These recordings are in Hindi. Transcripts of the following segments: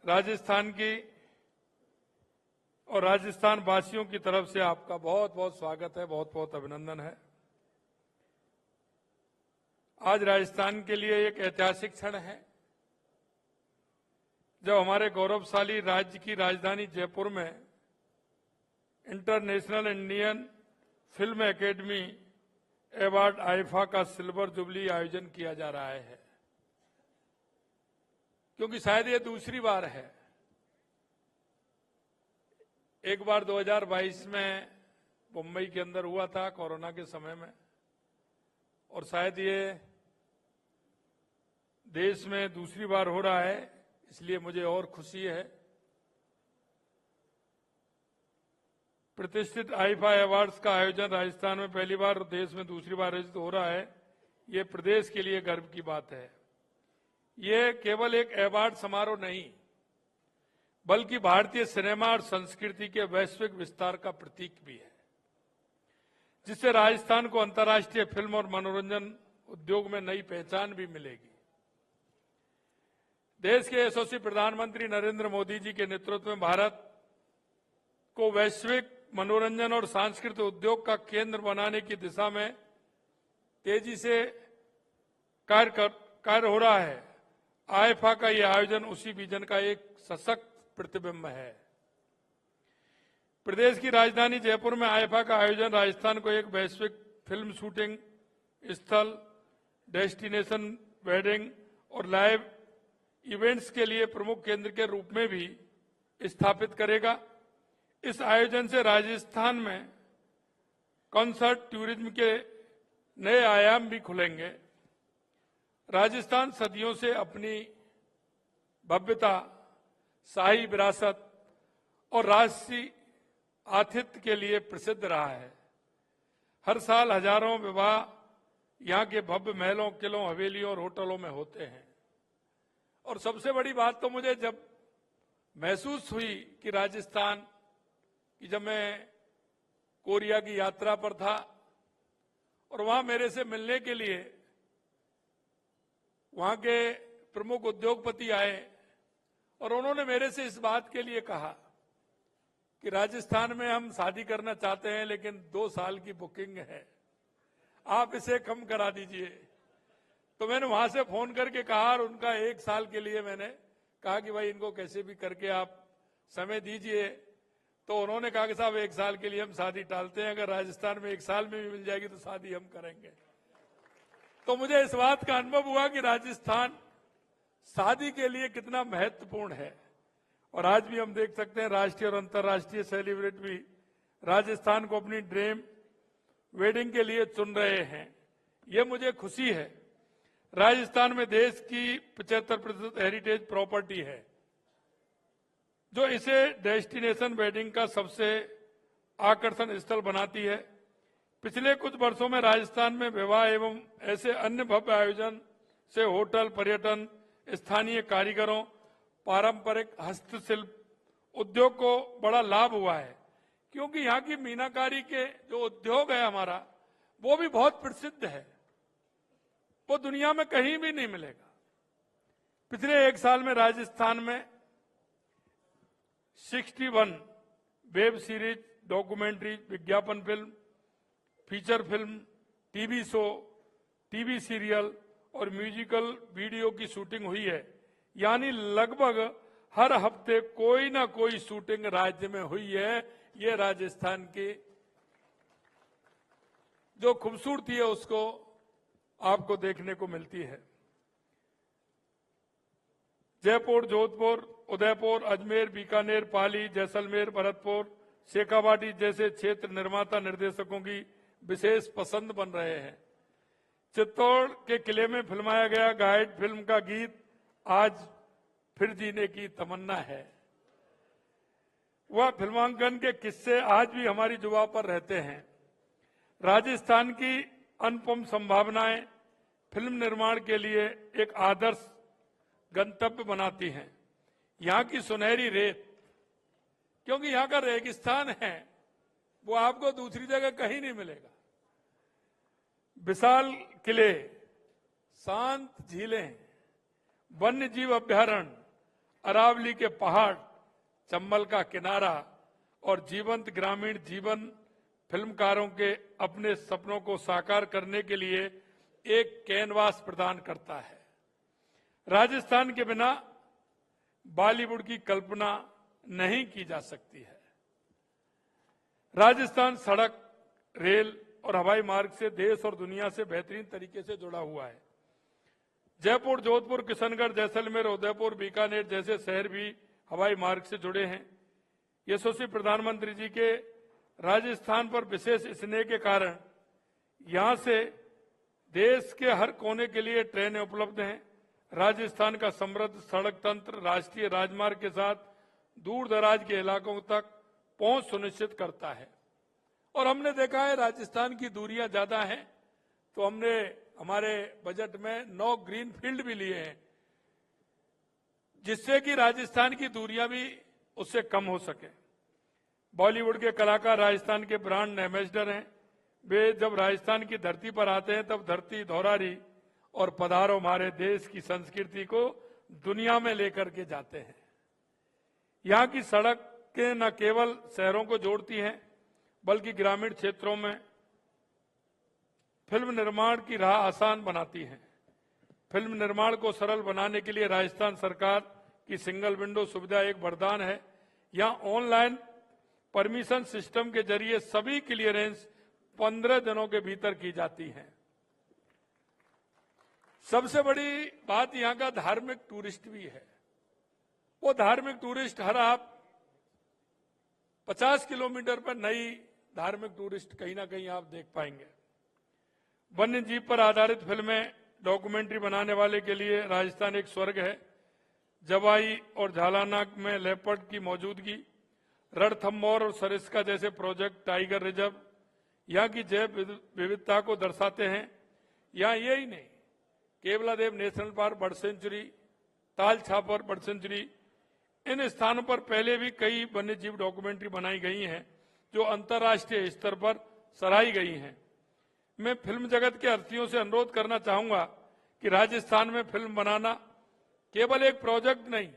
राजस्थान की और राजस्थान वासियों की तरफ से आपका बहुत बहुत स्वागत है, बहुत बहुत अभिनंदन है। आज राजस्थान के लिए एक ऐतिहासिक क्षण है जब हमारे गौरवशाली राज्य की राजधानी जयपुर में international Indian film academy award IIFA का सिल्वर जुबली आयोजन किया जा रहा है, क्योंकि शायद ये दूसरी बार है। एक बार 2022 में मुंबई के अंदर हुआ था कोरोना के समय में, और शायद ये देश में दूसरी बार हो रहा है, इसलिए मुझे और खुशी है। प्रतिष्ठित आईफा अवार्ड्स का आयोजन राजस्थान में पहली बार और देश में दूसरी बार आयोजित हो रहा है। ये प्रदेश के लिए गर्व की बात है। ये केवल एक अवार्ड समारोह नहीं, बल्कि भारतीय सिनेमा और संस्कृति के वैश्विक विस्तार का प्रतीक भी है, जिससे राजस्थान को अंतर्राष्ट्रीय फिल्म और मनोरंजन उद्योग में नई पहचान भी मिलेगी। देश के यशस्वी प्रधानमंत्री नरेंद्र मोदी जी के नेतृत्व में भारत को वैश्विक मनोरंजन और सांस्कृतिक उद्योग का केंद्र बनाने की दिशा में तेजी से कार्य हो रहा है। आईफा का यह आयोजन उसी विजन का एक सशक्त प्रतिबिंब है। प्रदेश की राजधानी जयपुर में आईफा का आयोजन राजस्थान को एक वैश्विक फिल्म शूटिंग स्थल, डेस्टिनेशन वेडिंग और लाइव इवेंट्स के लिए प्रमुख केंद्र के रूप में भी स्थापित करेगा। इस आयोजन से राजस्थान में कॉन्सर्ट टूरिज्म के नए आयाम भी खुलेंगे। राजस्थान सदियों से अपनी भव्यता, शाही विरासत और राष्ट्रीय आतिथ्य के लिए प्रसिद्ध रहा है। हर साल हजारों विवाह यहाँ के भव्य महलों, किलों, हवेलियों और होटलों में होते हैं। और सबसे बड़ी बात तो मुझे जब महसूस हुई कि राजस्थान की, जब मैं कोरिया की यात्रा पर था और वहां मेरे से मिलने के लिए वहां के प्रमुख उद्योगपति आए और उन्होंने मेरे से इस बात के लिए कहा कि राजस्थान में हम शादी करना चाहते हैं, लेकिन 2 साल की बुकिंग है, आप इसे कम करा दीजिए। तो मैंने वहां से फोन करके कहा और उनका 1 साल के लिए मैंने कहा कि भाई इनको कैसे भी करके आप समय दीजिए। तो उन्होंने कहा कि साहब 1 साल के लिए हम शादी टालते हैं, अगर राजस्थान में 1 साल में भी मिल जाएगी तो शादी हम करेंगे। तो मुझे इस बात का अनुभव हुआ कि राजस्थान शादी के लिए कितना महत्वपूर्ण है। और आज भी हम देख सकते हैं राष्ट्रीय और अंतर्राष्ट्रीय सेलिब्रिटी भी राजस्थान को अपनी ड्रीम वेडिंग के लिए चुन रहे हैं। ये मुझे खुशी है। राजस्थान में देश की 75% हेरिटेज प्रॉपर्टी है, जो इसे डेस्टिनेशन वेडिंग का सबसे आकर्षण स्थल बनाती है। पिछले कुछ वर्षों में राजस्थान में विवाह एवं ऐसे अन्य भव्य आयोजन से होटल, पर्यटन, स्थानीय कारीगरों, पारंपरिक हस्तशिल्प उद्योग को बड़ा लाभ हुआ है, क्योंकि यहाँ की मीनाकारी के जो उद्योग है हमारा, वो भी बहुत प्रसिद्ध है, वो दुनिया में कहीं भी नहीं मिलेगा। पिछले 1 साल में राजस्थान में 61 वेब सीरीज, डॉक्यूमेंट्री, विज्ञापन film, feature film, TV show, TV serial और म्यूजिकल वीडियो की शूटिंग हुई है। यानी लगभग हर हफ्ते कोई ना कोई शूटिंग राज्य में हुई है। ये राजस्थान की जो खूबसूरती है उसको आपको देखने को मिलती है। जयपुर, जोधपुर, उदयपुर, अजमेर, बीकानेर, पाली, जैसलमेर, भरतपुर, शेखावाटी जैसे क्षेत्र निर्माता निर्देशकों की विशेष पसंद बन रहे हैं। चित्तौड़ के किले में फिल्माया गया गाइड फिल्म का गीत आज फिर जीने की तमन्ना है। वह फिल्मांकन के किस्से आज भी हमारी जुबान पर रहते हैं। राजस्थान की अनुपम संभावनाएं फिल्म निर्माण के लिए एक आदर्श गंतव्य बनाती हैं। यहाँ की सुनहरी रेत, क्योंकि यहाँ का रेगिस्तान है, वो आपको दूसरी जगह कहीं नहीं मिलेगा। विशाल किले, शांत झीलें, वन्य जीव अभ्यारण्य, अरावली के पहाड़, चंबल का किनारा और जीवंत ग्रामीण जीवन फिल्मकारों के अपने सपनों को साकार करने के लिए एक कैनवास प्रदान करता है। राजस्थान के बिना बॉलीवुड की कल्पना नहीं की जा सकती है। राजस्थान सड़क, रेल और हवाई मार्ग से देश और दुनिया से बेहतरीन तरीके से जुड़ा हुआ है। जयपुर, जोधपुर, किशनगढ़, जैसलमेर, उदयपुर, बीकानेर जैसे शहर भी हवाई मार्ग से जुड़े हैं। यशस्वी प्रधानमंत्री जी के राजस्थान पर विशेष स्नेह के कारण यहां से देश के हर कोने के लिए ट्रेनें उपलब्ध हैं। राजस्थान का समृद्ध सड़क तंत्र राष्ट्रीय राजमार्ग के साथ दूर दराज के इलाकों तक पहुंच सुनिश्चित करता है। और हमने देखा है राजस्थान की दूरियां ज्यादा हैं, तो हमने हमारे बजट में 9 ग्रीन फील्ड भी लिए हैं, जिससे कि राजस्थान की दूरियां भी उससे कम हो सके। बॉलीवुड के कलाकार राजस्थान के ब्रांड एम्बेसडर हैं। वे जब राजस्थान की धरती पर आते हैं तब धरती धौरारी और पधारो हमारे देश की संस्कृति को दुनिया में लेकर के जाते हैं। यहाँ की सड़कें न केवल शहरों को जोड़ती हैं, बल्कि ग्रामीण क्षेत्रों में फिल्म निर्माण की राह आसान बनाती हैं। फिल्म निर्माण को सरल बनाने के लिए राजस्थान सरकार की सिंगल विंडो सुविधा एक वरदान है। यहाँ ऑनलाइन परमिशन सिस्टम के जरिए सभी क्लियरेंस 15 दिनों के भीतर की जाती हैं। सबसे बड़ी बात यहाँ का धार्मिक टूरिस्ट भी है। वो धार्मिक टूरिस्ट हर आप 50 किलोमीटर पर नई धार्मिक टूरिस्ट कहीं ना कहीं आप देख पाएंगे। वन्य जीव पर आधारित फिल्में, डॉक्यूमेंट्री बनाने वाले के लिए राजस्थान एक स्वर्ग है। जवाई और झालानाक में लेपर्ड की मौजूदगी, रणथंभौर और सरिस्का जैसे प्रोजेक्ट टाइगर रिजर्व यहाँ की जैव विविधता को दर्शाते हैं। यहाँ यही नहीं, Keoladeo national park bird sanctuary, Tal Chhapar bird sanctuary, इन स्थानों पर पहले भी कई वन्य जीव डॉक्यूमेंट्री बनाई गई हैं जो अंतर्राष्ट्रीय स्तर पर सराही गई हैं। मैं फिल्म जगत के हस्तियों से अनुरोध करना चाहूंगा कि राजस्थान में फिल्म बनाना केवल एक प्रोजेक्ट नहीं,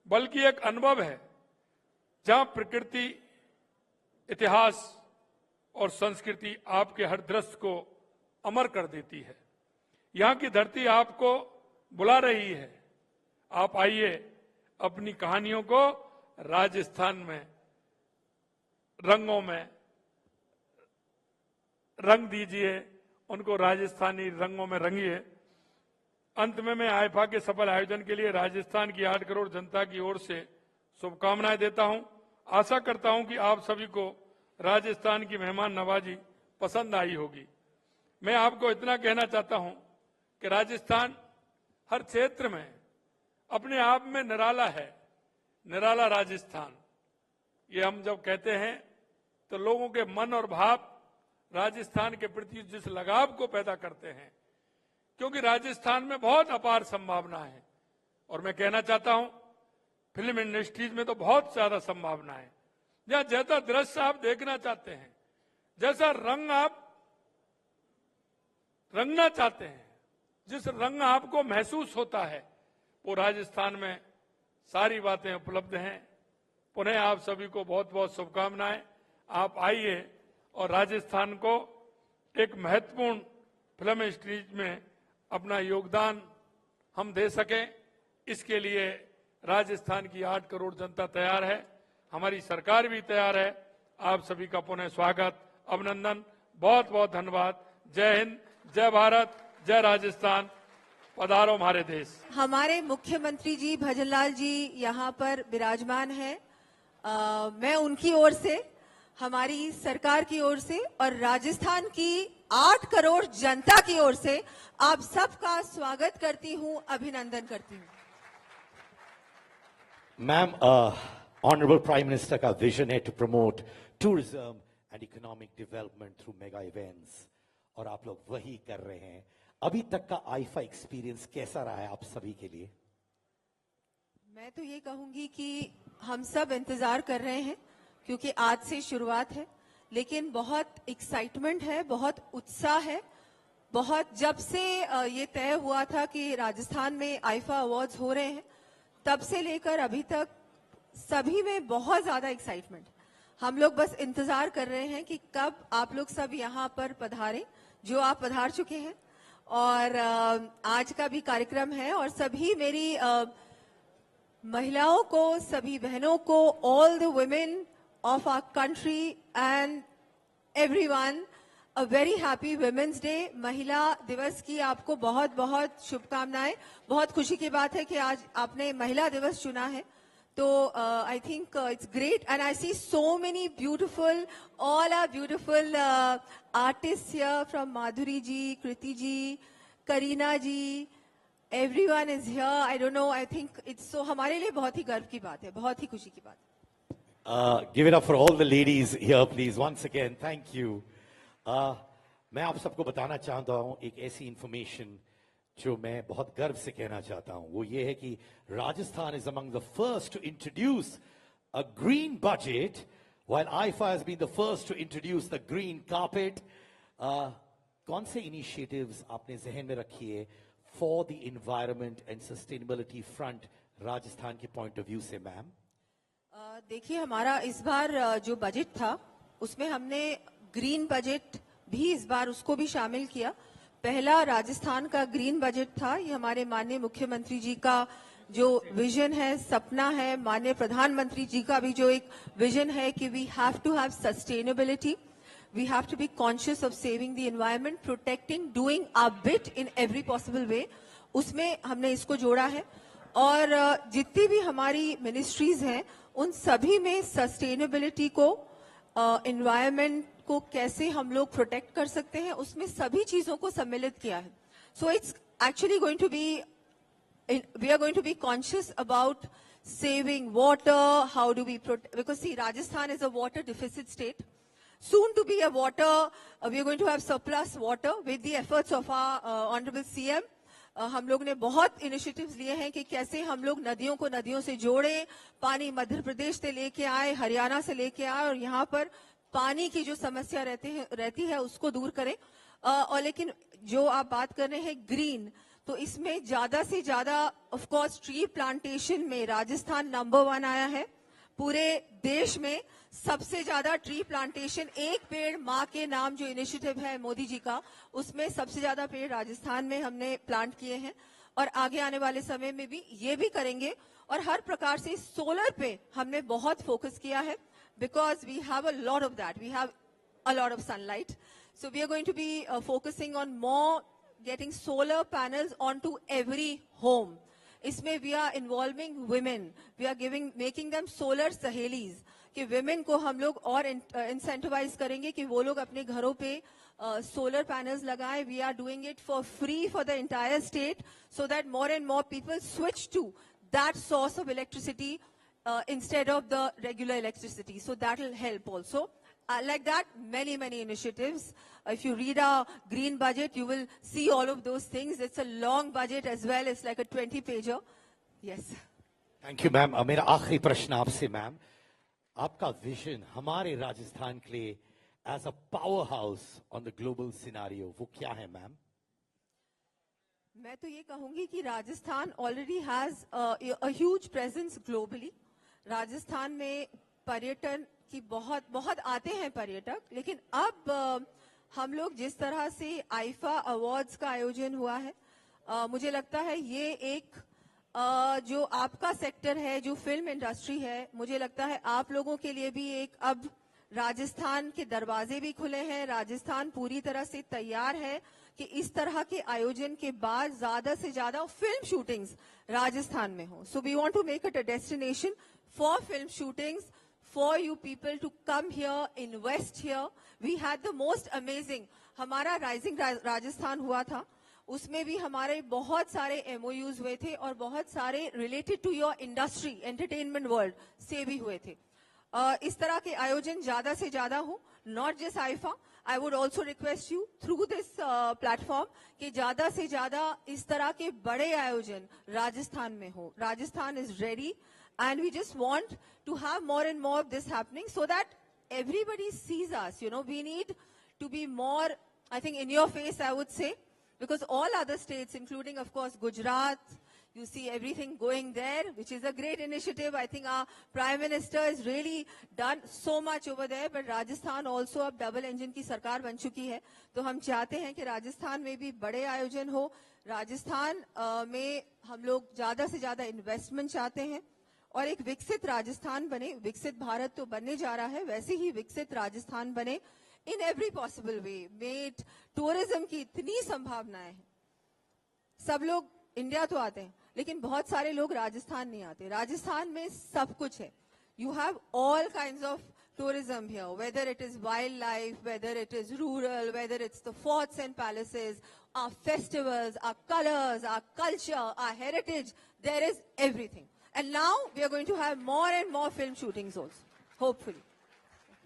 बल्कि एक अनुभव है, जहां प्रकृति, इतिहास और संस्कृति आपके हर दृश्य को अमर कर देती है। यहाँ की धरती आपको बुला रही है। आप आइए, अपनी कहानियों को राजस्थान में रंगों में रंग दीजिए, उनको राजस्थानी रंगों में रंगिए। अंत में मैं आईफा के सफल आयोजन के लिए राजस्थान की 8 करोड़ जनता की ओर से शुभकामनाएं देता हूं। आशा करता हूं कि आप सभी को राजस्थान की मेहमान नवाजी पसंद आई होगी। मैं आपको इतना कहना चाहता हूं कि राजस्थान हर क्षेत्र में अपने आप में निराला है। निराला राजस्थान, ये हम जब कहते हैं तो लोगों के मन और भाव राजस्थान के प्रति जिस लगाव को पैदा करते हैं, क्योंकि राजस्थान में बहुत अपार संभावना है। और मैं कहना चाहता हूं, फिल्म इंडस्ट्रीज में तो बहुत ज्यादा संभावना है। जहां जैसा दृश्य आप देखना चाहते हैं, जैसा रंग आप रंगना चाहते हैं, जिस रंग आपको महसूस होता है, वो राजस्थान में सारी बातें उपलब्ध हैं। पुनः आप सभी को बहुत बहुत शुभकामनाएं। आप आइए और राजस्थान को एक महत्वपूर्ण फिल्म इंडस्ट्रीज में अपना योगदान हम दे सकें, इसके लिए राजस्थान की 8 करोड़ जनता तैयार है, हमारी सरकार भी तैयार है। आप सभी का पुनः स्वागत, अभिनंदन, बहुत बहुत धन्यवाद। जय हिंद, जय भारत, जय राजस्थान, पधारो हमारे देश। हमारे मुख्यमंत्री जी भजनलाल जी यहाँ पर विराजमान हैं। मैं उनकी ओर से, हमारी सरकार की ओर से और राजस्थान की 8 करोड़ जनता की ओर से आप सबका स्वागत करती हूँ, अभिनंदन करती हूँ। मैम, ऑनरेबल प्राइम मिनिस्टर का विजन है to promote tourism and economic development through mega events, और आप लोग वही कर रहे हैं। अभी तक का आईफा एक्सपीरियंस कैसा रहा है आप सभी के लिए? मैं तो ये कहूंगी कि हम सब इंतजार कर रहे हैं, क्योंकि आज से शुरुआत है, लेकिन बहुत एक्साइटमेंट है, बहुत उत्साह है। बहुत जब से ये तय हुआ था कि राजस्थान में आईफा अवार्ड्स हो रहे हैं, तब से लेकर अभी तक सभी में बहुत ज्यादा एक्साइटमेंट। हम लोग बस इंतजार कर रहे हैं कि कब आप लोग सब यहाँ पर पधारें, जो आप पधार चुके हैं। और आज का भी कार्यक्रम है और सभी मेरी महिलाओं को, सभी बहनों को, all the women of our country and everyone, a very happy women's day. महिला दिवस की आपको बहुत बहुत शुभकामनाएं। बहुत खुशी की बात है कि आज आपने महिला दिवस चुना है, तो I think it's great and I see so many beautiful, all are beautiful artist here, from Madhuri ji, Kriti ji, Kareena ji, everyone is here. I don't know, I think it's so, हमारे लिए बहुत ही गर्व की बात है, बहुत ही खुशी की बात है। Give it up for all the ladies here, please. Once again, thank you. मैं आप सबको बताना चाहता हूं एक ऐसी इंफॉर्मेशन जो मैं बहुत गर्व से कहना चाहता हूं। वो ये है कि Rajasthan is among the first to introduce a green budget, while IFA has been the first to introduce the green carpet. कौन से इनिशिएटिव्स आपने जहन में रखी है for the environment and sustainability front Rajasthan के पॉइंट ऑफ व्यू से मैम? देखिए, हमारा इस बार जो बजट था उसमें हमने ग्रीन बजट भी इस बार उसको भी शामिल किया। पहला राजस्थान का ग्रीन बजट था। ये हमारे माननीय मुख्यमंत्री जी का जो विजन है, सपना है, माननीय प्रधानमंत्री जी का भी जो एक विजन है कि we have to have sustainability, we have to be conscious of saving the environment, protecting, doing our bit in every possible way. उसमें हमने इसको जोड़ा है और जितनी भी हमारी मिनिस्ट्रीज हैं उन सभी में सस्टेनेबिलिटी को, एनवायरनमेंट को कैसे हम लोग प्रोटेक्ट कर सकते हैं, उसमें सभी चीजों को सम्मिलित किया है। So it's actually going to be, we are going to be conscious about saving water, how do we protect, because see, Rajasthan is a water deficit state. Soon to be a water, we are going to have surplus water with the efforts of our honorable CM. हम लोग ने बहुत इनिशिएटिव्स लिए हैं कि कैसे हम लोग नदियों को नदियों से जोड़ें, पानी मध्य प्रदेश से लेके आए, हरियाणा से लेके आए और यहाँ पर पानी की जो समस्या रहती है उसको दूर करें। और लेकिन जो आप बात कर रहे हैं ग्रीन, तो इसमें ज्यादा से ज्यादा ऑफ कोर्स ट्री प्लांटेशन में राजस्थान नंबर 1 आया है। पूरे देश में सबसे ज्यादा ट्री प्लांटेशन, एक पेड़ माँ के नाम जो इनिशिएटिव है मोदी जी का, उसमें सबसे ज्यादा पेड़ राजस्थान में हमने प्लांट किए हैं और आगे आने वाले समय में भी ये भी करेंगे। और हर प्रकार से सोलर पे हमने बहुत फोकस किया है, because we have a lot of that, we have a lot of sunlight, so we are going to be focusing on more getting solar panels on to every home. इसमें we are involving women, we are making them solar सहेलीज, कि विमेन को हम लोग और इंसेंटिवाइज करेंगे कि वो लोग अपने घरों पे सोलर पैनल्स लगाएं। We are doing it for free for the entire state, so that more and more people switch to that source of electricity instead of the regular electricity. So that will help also. Like that, many initiatives. If you read our green budget, you will see all of those things. It's a long budget as well. It's like a 20-pager. Yes. Thank you, ma'am. मेरा आखिरी प्रश्न आपसे मैम, आपका विजन हमारे राजस्थान के लिए as a power house on the global scenario वो क्या है मैम? मैं तो ये कहूंगी कि Rajasthan already has a huge presence globally. Rajasthan में पर्यटन की बहुत आते हैं पर्यटक, लेकिन अब हम लोग जिस तरह से आईफा अवार्ड्स का आयोजन हुआ है, मुझे लगता है ये एक जो आपका सेक्टर है, जो फिल्म इंडस्ट्री है, मुझे लगता है आप लोगों के लिए भी एक अब राजस्थान के दरवाजे भी खुले हैं। राजस्थान पूरी तरह से तैयार है कि इस तरह के आयोजन के बाद ज्यादा से ज्यादा फिल्म शूटिंग्स राजस्थान में हो। So we want to make it a destination for film shootings, for you people to come here, invest here. We had the most amazing, हमारा राइजिंग राजस्थान हुआ था, उसमें भी हमारे बहुत सारे एमओयूज हुए थे और बहुत सारे related to your industry, entertainment world से भी हुए थे। इस तरह के आयोजन ज्यादा से ज्यादा हो, not just IIFA. I would also request you through this platform कि ज्यादा से ज्यादा इस तरह के बड़े आयोजन राजस्थान में हो। Rajasthan is ready and we just want to have more and more of this happening so that everybody sees us. You know, we need to be more, I think, in your face, I would say, because all other states, including, of course, Gujarat, You see everything going there, which is a great initiative. I think our Prime Minister has really done so much over there. But Rajasthan also अब डबल इंजन की सरकार बन चुकी है, तो हम चाहते हैं कि राजस्थान में भी बड़े आयोजन हो. राजस्थान में हम लोग ज्यादा से ज्यादा इन्वेस्टमेंट चाहते हैं और एक विकसित राजस्थान बने. विकसित भारत तो बनने जा रहा है, वैसे ही विकसित राजस्थान बने इन एवरी पॉसिबल वे. मेट टूरिज्म की इतनी संभावनाएं हैं. सब लोग इंडिया तो आते हैं, लेकिन बहुत सारे लोग राजस्थान नहीं आते. राजस्थान में सब कुछ है. You have all kinds of tourism here, whether it is wildlife, whether it is rural, whether it's the forts and palaces, our festivals, our colors, our culture, our heritage, there is everything. And now we are going to have more and more film shootings also, hopefully.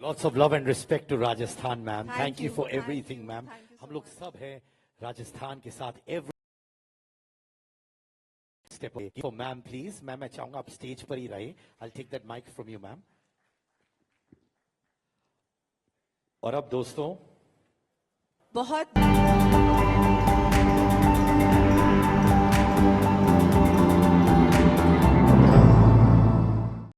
Lots of love and respect to Rajasthan, ma'am. Thank you for Thank everything, you. ma'am. Thank you so हम लोग सब हैं राजस्थान के साथ every step. So, ma'am, please, ma'am, मैं चाहूँगा आप स्टेज पर ही रहे. I'll take that mic from you, ma'am. और अब दोस्तों बहुत